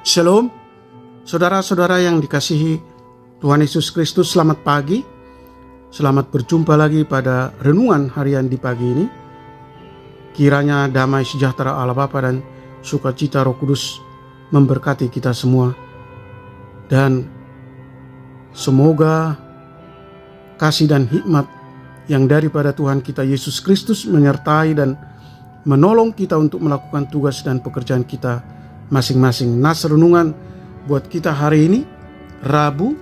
Shalom, saudara-saudara yang dikasihi Tuhan Yesus Kristus, selamat pagi. Selamat berjumpa lagi pada renungan harian di pagi ini. Kiranya damai sejahtera Allah Bapa dan sukacita Roh Kudus memberkati kita semua. Dan semoga kasih dan hikmat yang daripada Tuhan kita Yesus Kristus menyertai dan menolong kita untuk melakukan tugas dan pekerjaan kita masing-masing. Nas renungan buat kita hari ini, Rabu,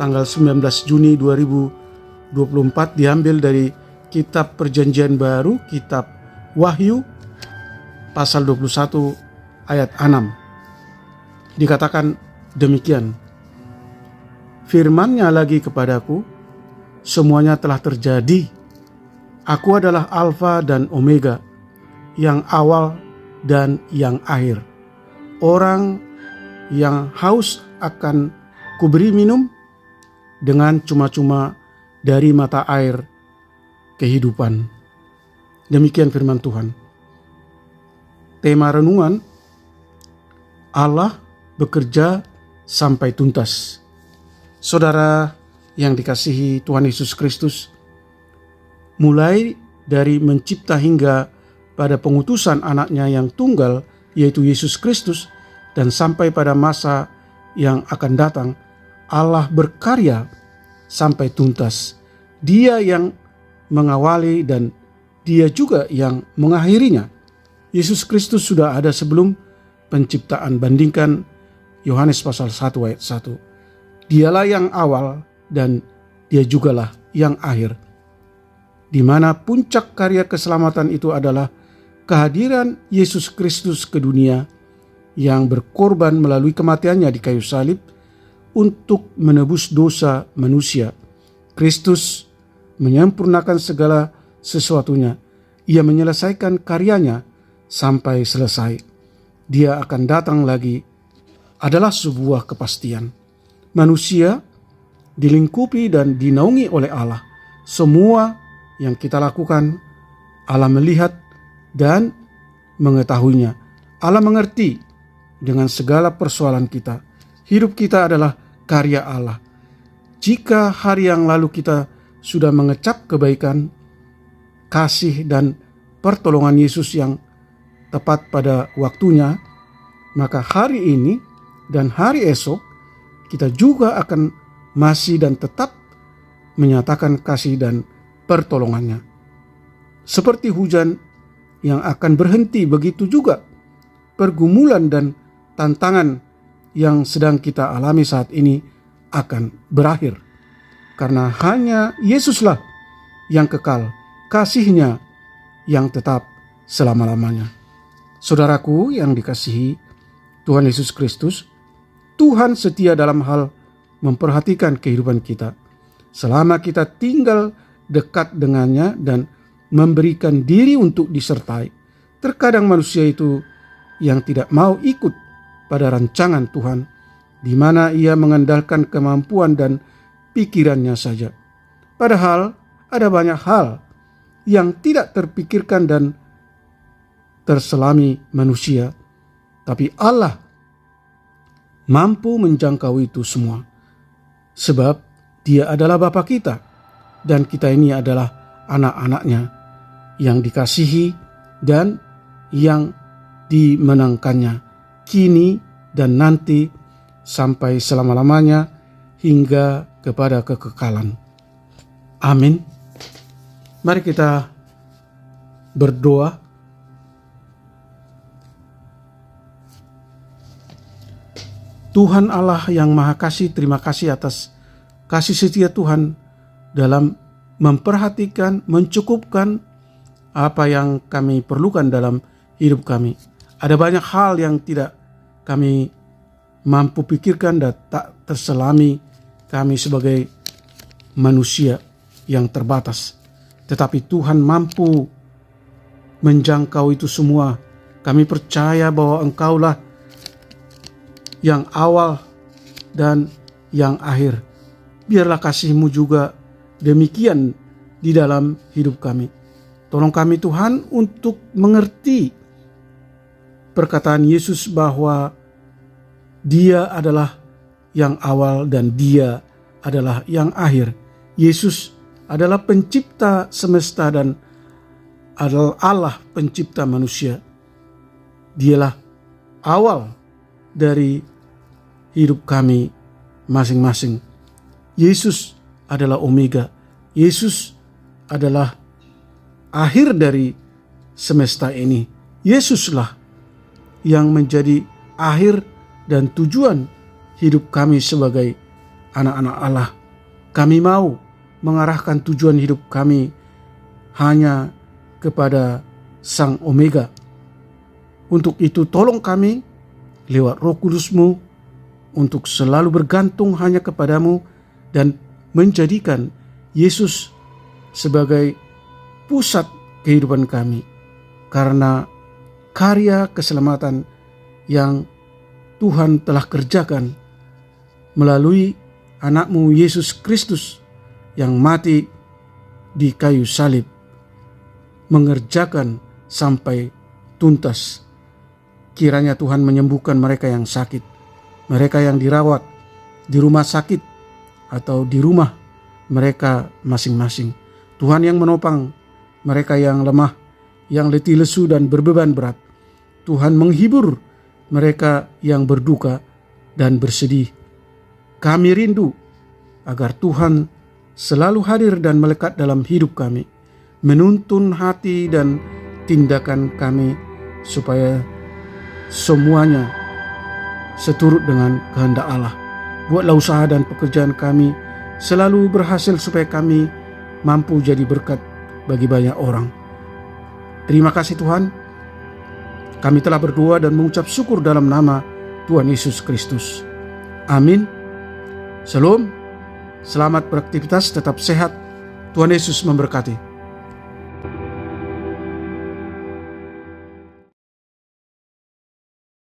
tanggal 19 Juni 2024, diambil dari Kitab Perjanjian Baru, Kitab Wahyu, pasal 21 ayat 6. Dikatakan demikian, firman-Nya lagi kepadaku, semuanya telah terjadi. Aku adalah Alfa dan Omega, yang awal dan yang akhir. Orang yang haus akan kuberi minum dengan cuma-cuma dari mata air kehidupan. Demikian firman Tuhan. Tema renungan, Allah bekerja sampai tuntas. Saudara yang dikasihi Tuhan Yesus Kristus, mulai dari mencipta hingga pada pengutusan anaknya yang tunggal, yaitu Yesus Kristus, dan sampai pada masa yang akan datang, Allah berkarya sampai tuntas. Dia yang mengawali dan Dia juga yang mengakhirinya. Yesus Kristus sudah ada sebelum penciptaan. Bandingkan Yohanes pasal 1 ayat 1. Dialah yang awal dan Dia jugalah yang akhir. Di mana puncak karya keselamatan itu adalah kehadiran Yesus Kristus ke dunia yang berkorban melalui kematiannya di kayu salib untuk menebus dosa manusia. Kristus menyempurnakan segala sesuatunya. Ia menyelesaikan karyanya sampai selesai. Dia akan datang lagi adalah sebuah kepastian. Manusia dilingkupi dan dinaungi oleh Allah. Semua yang kita lakukan, Allah melihat dan mengetahuinya. Allah mengerti dengan segala persoalan kita. Hidup kita adalah karya Allah. Jika hari yang lalu kita sudah mengecap kebaikan, kasih dan pertolongan Yesus yang tepat pada waktunya, maka hari ini dan hari esok kita juga akan masih dan tetap menyatakan kasih dan pertolongannya. Seperti hujan yang akan berhenti, begitu juga pergumulan dan tantangan yang sedang kita alami saat ini akan berakhir. Karena hanya Yesuslah yang kekal, kasih-Nya yang tetap selama-lamanya. Saudaraku yang dikasihi Tuhan Yesus Kristus, Tuhan setia dalam hal memperhatikan kehidupan kita. Selama kita tinggal dekat dengannya dan memberikan diri untuk disertai. Terkadang manusia itu yang tidak mau ikut pada rancangan Tuhan, di mana ia mengandalkan kemampuan dan pikirannya saja. Padahal ada banyak hal yang tidak terpikirkan dan terselami manusia, tapi Allah mampu menjangkau itu semua. Sebab Dia adalah Bapa kita, dan kita ini adalah anak-anaknya yang dikasihi dan yang dimenangkannya kini dan nanti sampai selama-lamanya hingga kepada kekekalan. Amin. Mari kita berdoa. Tuhan Allah yang Maha Kasih, terima kasih atas kasih setia Tuhan dalam memperhatikan, mencukupkan apa yang kami perlukan dalam hidup kami. Ada banyak hal yang tidak kami mampu pikirkan dan tak terselami kami sebagai manusia yang terbatas. Tetapi Tuhan mampu menjangkau itu semua. Kami percaya bahwa Engkaulah yang awal dan yang akhir. Biarlah kasih-Mu juga demikian di dalam hidup kami. Tolong kami Tuhan untuk mengerti perkataan Yesus bahwa Dia adalah yang awal dan Dia adalah yang akhir. Yesus adalah pencipta semesta dan adalah Allah pencipta manusia. Dialah awal dari hidup kami masing-masing. Yesus adalah Omega. Yesus adalah akhir dari semesta ini. Yesuslah yang menjadi akhir dan tujuan hidup kami sebagai anak-anak Allah. Kami mau mengarahkan tujuan hidup kami hanya kepada Sang Omega. Untuk itu tolong kami lewat Roh Kudus-Mu untuk selalu bergantung hanya kepadamu dan menjadikan Yesus sebagai pusat kehidupan kami. Karena karya keselamatan yang Tuhan telah kerjakan melalui anak-Mu Yesus Kristus yang mati di kayu salib, mengerjakan sampai tuntas. Kiranya Tuhan menyembuhkan mereka yang sakit, mereka yang dirawat di rumah sakit atau di rumah mereka masing-masing. Tuhan yang menopang mereka yang lemah, yang letih lesu dan berbeban berat. Tuhan menghibur mereka yang berduka dan bersedih. Kami rindu agar Tuhan selalu hadir dan melekat dalam hidup kami, menuntun hati dan tindakan kami supaya semuanya seturut dengan kehendak Allah. Buatlah usaha dan pekerjaan kami selalu berhasil supaya kami mampu jadi berkat bagi banyak orang. Terima kasih Tuhan. Kami telah berdoa dan mengucap syukur dalam nama Tuhan Yesus Kristus. Amin. Shalom. Selamat beraktivitas, tetap sehat. Tuhan Yesus memberkati.